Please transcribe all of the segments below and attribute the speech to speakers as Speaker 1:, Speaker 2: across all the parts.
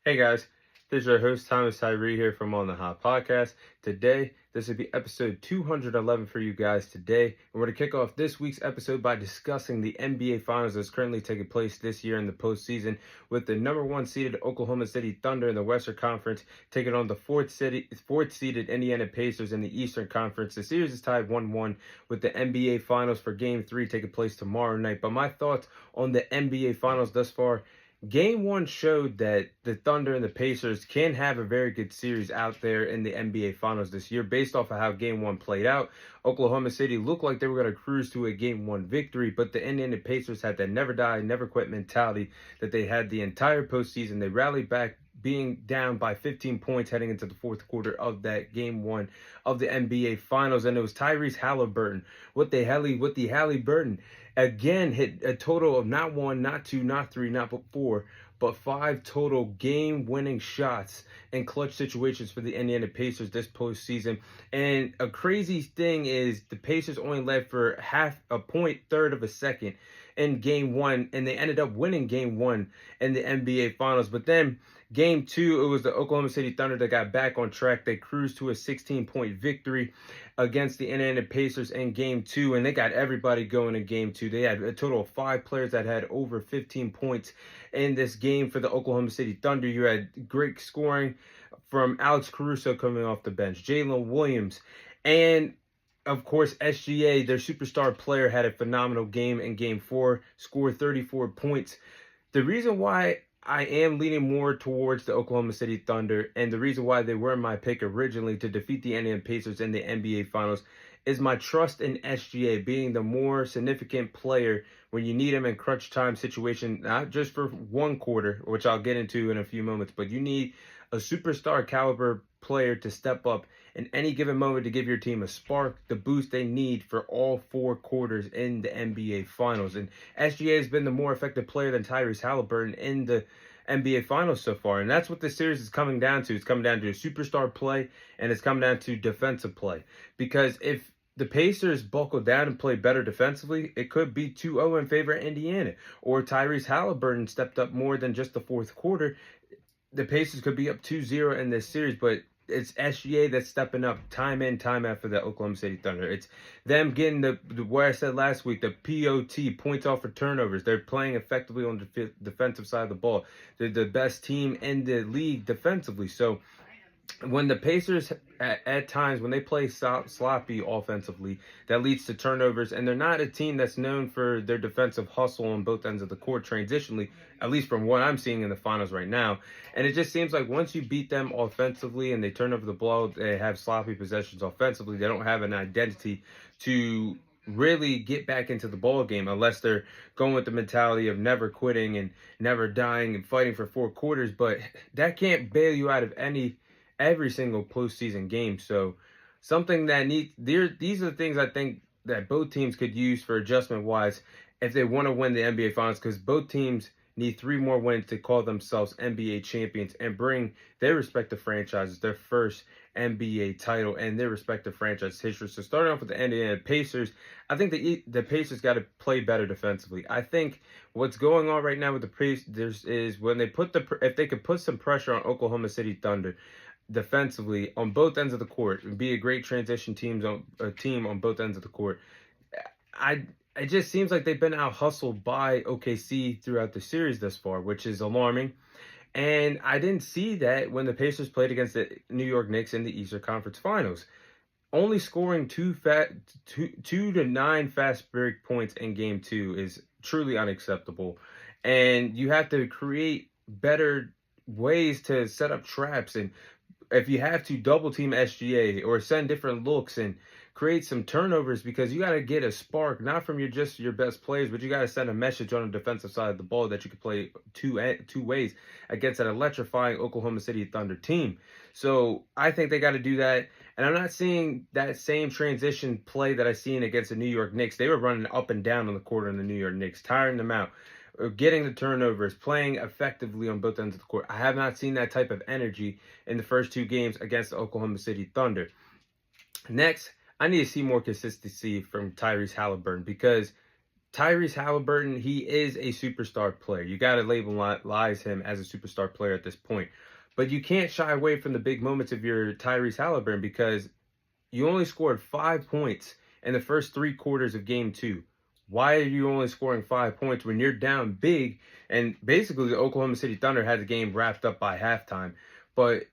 Speaker 1: Hey guys, this is your host Thomas Tyree here from On the Hot Podcast. Today, this will be episode 211 for you guys today. And we're going to kick off this week's episode by discussing the NBA Finals that's currently taking place this year in the postseason, with the number one seeded Oklahoma City Thunder in the Western Conference taking on the fourth seeded Indiana Pacers in the Eastern Conference. The series is tied 1-1 with the NBA Finals for Game 3 taking place tomorrow night. But my thoughts on the NBA Finals thus far: Game 1 showed that the Thunder and the Pacers can have a very good series out there in the NBA Finals this year. Based off of how Game 1 played out, Oklahoma City looked like they were going to cruise to a Game 1 victory, but the Indiana Pacers had that never die, never quit mentality that they had the entire postseason. They rallied back, being down by 15 points heading into the fourth quarter of that Game 1 of the NBA Finals, and it was Tyrese Halliburton with the Halliburton again hit a total of not one, not two, not three, not four, but 5 total game-winning shots in clutch situations for the Indiana Pacers this postseason. And a crazy thing is the Pacers only led for half a point, third of a second in Game 1, and they ended up winning Game 1 in the NBA Finals. But then Game 2, it was the Oklahoma City Thunder that got back on track. They cruised to a 16-point victory against the Indiana Pacers in Game 2, and they got everybody going in Game 2. They had a total of 5 players that had over 15 points in this game for the Oklahoma City Thunder. You had great scoring from Alex Caruso coming off the bench, Jalen Williams, and of course, SGA, their superstar player, had a phenomenal game in Game 4, scored 34 points. The reason why I am leaning more towards the Oklahoma City Thunder, and the reason why they were my pick originally to defeat the Indiana Pacers in the NBA Finals, is my trust in SGA being the more significant player when you need him in crunch time situation, not just for one quarter, which I'll get into in a few moments, but you need a superstar caliber player to step up in any given moment to give your team a spark, the boost they need for all 4 quarters in the NBA Finals. And SGA has been the more effective player than Tyrese Halliburton in the NBA Finals so far. And that's what this series is coming down to. It's coming down to superstar play, and it's coming down to defensive play. Because if the Pacers buckle down and play better defensively, it could be 2-0 in favor of Indiana. Or Tyrese Halliburton stepped up more than just the fourth quarter, the Pacers could be up 2-0 in this series, but it's SGA that's stepping up time in, time out for the Oklahoma City Thunder. It's them getting the where I said last week, the POT, points off for turnovers. They're playing effectively on the defensive side of the ball. They're the best team in the league defensively. So when the Pacers, at times, when they play sloppy offensively, that leads to turnovers, and they're not a team that's known for their defensive hustle on both ends of the court transitionally, at least from what I'm seeing in the finals right now. And it just seems like once you beat them offensively and they turn over the ball, they have sloppy possessions offensively, they don't have an identity to really get back into the ball game unless they're going with the mentality of never quitting and never dying and fighting for 4 quarters. But that can't bail you out of every single postseason game. So something that these are the things I think that both teams could use for adjustment wise if they want to win the NBA Finals, because both teams need 3 more wins to call themselves NBA champions and bring their respective franchises their first NBA title and their respective franchise history. So starting off with the Indiana Pacers, I think the Pacers got to play better defensively. I think what's going on right now with the Pacers is when they if they could put some pressure on Oklahoma City Thunder defensively on both ends of the court and be a great transition team on both ends of the court, it just seems like they've been out hustled by OKC throughout the series thus far, which is alarming. And I didn't see that when the Pacers played against the New York Knicks in the Eastern Conference Finals. Only scoring 2 to 9 fast break points in Game 2 is truly unacceptable. And you have to create better ways to set up traps, and if you have to, double team SGA or send different looks and create some turnovers, because you got to get a spark, not from just your best players, but you got to send a message on the defensive side of the ball that you can play two ways against an electrifying Oklahoma City Thunder team. So I think they got to do that. And I'm not seeing that same transition play that I seen against the New York Knicks. They were running up and down on the court in the New York Knicks, tiring them out, getting the turnovers, playing effectively on both ends of the court. I have not seen that type of energy in the first 2 games against the Oklahoma City Thunder. Next, I need to see more consistency from Tyrese Halliburton, because Tyrese Halliburton, he is a superstar player. You got to labelize him as a superstar player at this point. But you can't shy away from the big moments of your Tyrese Halliburton because you only scored 5 points in the first 3 quarters of game 2. Why are you only scoring 5 points when you're down big? And basically, the Oklahoma City Thunder had the game wrapped up by halftime. But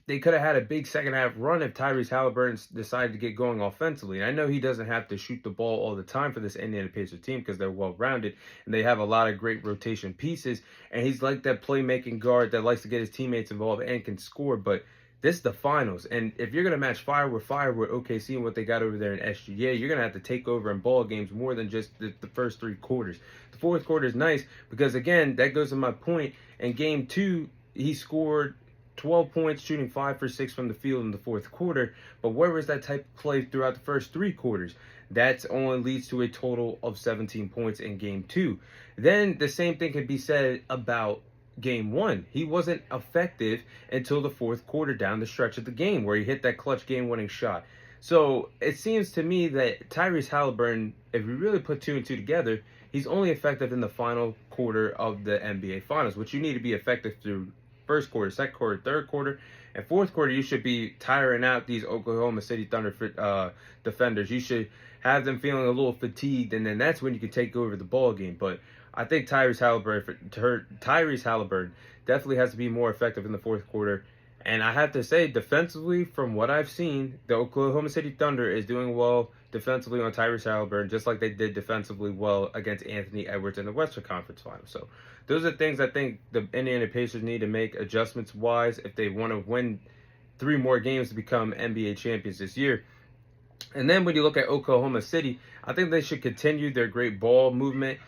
Speaker 1: they could have had a big second half run if Tyrese Halliburton decided to get going offensively. And I know he doesn't have to shoot the ball all the time for this Indiana Pacers team because they're well rounded and they have a lot of great rotation pieces. And he's like that playmaking guard that likes to get his teammates involved and can score. But this is the finals, and if you're going to match fire with OKC and what they got over there in SGA, you're going to have to take over in ball games more than just the first 3 quarters. The fourth quarter is nice because, again, that goes to my point. In game 2, he scored 12 points, shooting 5 for 6 from the field in the fourth quarter. But where was that type of play throughout the first 3 quarters? That only leads to a total of 17 points in game 2. Then the same thing can be said about game 1. He wasn't effective until the fourth quarter down the stretch of the game where he hit that clutch game-winning shot. So it seems to me that Tyrese Halliburton, if we really put 2 and 2 together, he's only effective in the final quarter of the NBA Finals, which you need to be effective through first quarter, second quarter, third quarter, and fourth quarter. You should be tiring out these Oklahoma City Thunder defenders. You should have them feeling a little fatigued, and then that's when you can take over the ball game. But I think Tyrese Halliburton definitely has to be more effective in the fourth quarter. And I have to say, defensively, from what I've seen, the Oklahoma City Thunder is doing well defensively on Tyrese Halliburton, just like they did defensively well against Anthony Edwards in the Western Conference Finals. So those are things I think the Indiana Pacers need to make adjustments-wise if they want to win 3 more games to become NBA champions this year. And then when you look at Oklahoma City, I think they should continue their great ball movement.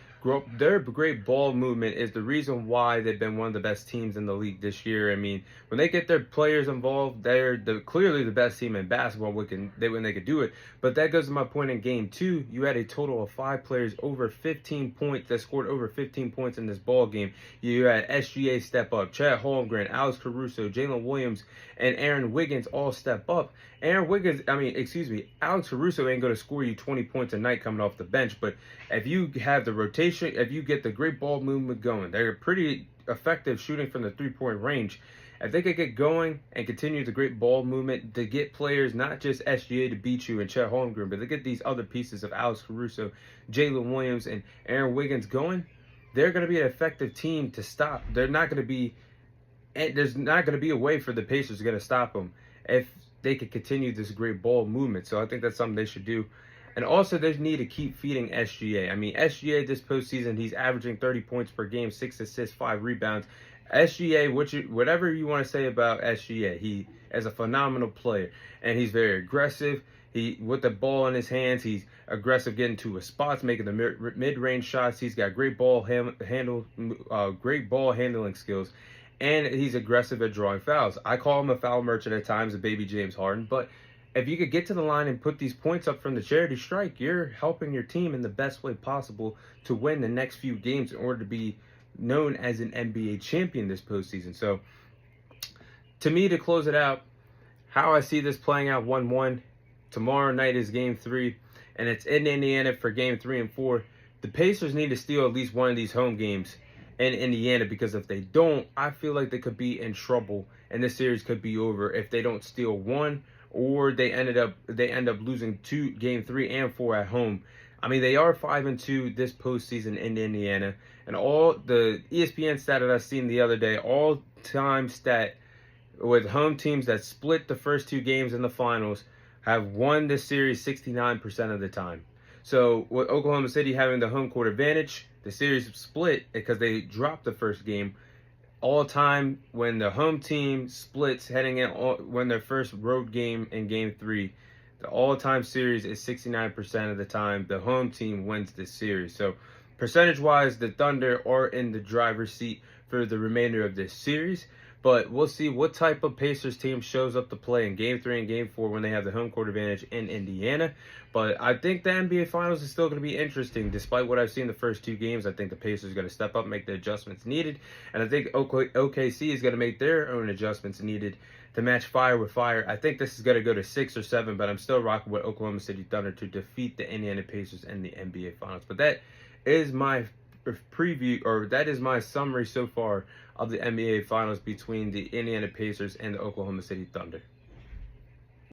Speaker 1: Their great ball movement is the reason why they've been one of the best teams in the league this year. I mean, when they get their players involved, they're clearly the best team in basketball when they could do it. But that goes to my point in game 2. You had a total of 5 players over 15 points that scored over 15 points in this ball game. You had SGA step up, Chet Holmgren, Alex Caruso, Jalen Williams, and Aaron Wiggins all step up. Alex Caruso ain't going to score you 20 points a night coming off the bench, but if you have the rotation, if you get the great ball movement going, they're pretty effective shooting from the 3-point range. If they could get going and continue the great ball movement to get players, not just SGA to beat you and Chet Holmgren, but to get these other pieces of Alex Caruso, Jalen Williams, and Aaron Wiggins going, they're going to be an effective team to stop. There's not going to be a way for the Pacers to stop them if they could continue this great ball movement. So I think that's something they should do. And also, they need to keep feeding SGA. I mean, SGA this postseason, he's averaging 30 points per game, 6 assists, 5 rebounds. SGA, whatever you want to say about SGA, he is a phenomenal player. And he's very aggressive. With the ball in his hands, he's aggressive getting to his spots, making the mid-range shots. He's got great ball handling skills. And he's aggressive at drawing fouls. I call him a foul merchant at times, a baby James Harden. But if you could get to the line and put these points up from the charity strike, you're helping your team in the best way possible to win the next few games in order to be known as an NBA champion this postseason. So, to me, to close it out, how I see this playing out 1-1. Tomorrow night is Game 3, and it's in Indiana for Game 3 and 4. The Pacers need to steal at least one of these home games in Indiana, because if they don't, I feel like they could be in trouble, and this series could be over if they don't steal one, or they end up losing Game 3 and 4 at home. I mean, they are 5-2 this postseason in Indiana, and all the ESPN stat that I seen the other day, all-time stat with home teams that split the first 2 games in the finals have won this series 69% of the time. So with Oklahoma City having the home court advantage, the series split because they dropped the first game. All time when the home team splits when their first road game in Game 3, the all-time series is 69% of the time the home team wins this series. So percentage-wise, the Thunder are in the driver's seat for the remainder of this series. But we'll see what type of Pacers team shows up to play in Game 3 and Game 4 when they have the home court advantage in Indiana. But I think the NBA Finals is still going to be interesting. Despite what I've seen the first 2 games, I think the Pacers are going to step up, make the adjustments needed. And I think OKC is going to make their own adjustments needed to match fire with fire. I think this is going to go to 6 or 7, but I'm still rocking with Oklahoma City Thunder to defeat the Indiana Pacers in the NBA Finals. But that is my preview, or that is my summary so far of the NBA Finals between the Indiana Pacers and the Oklahoma City Thunder.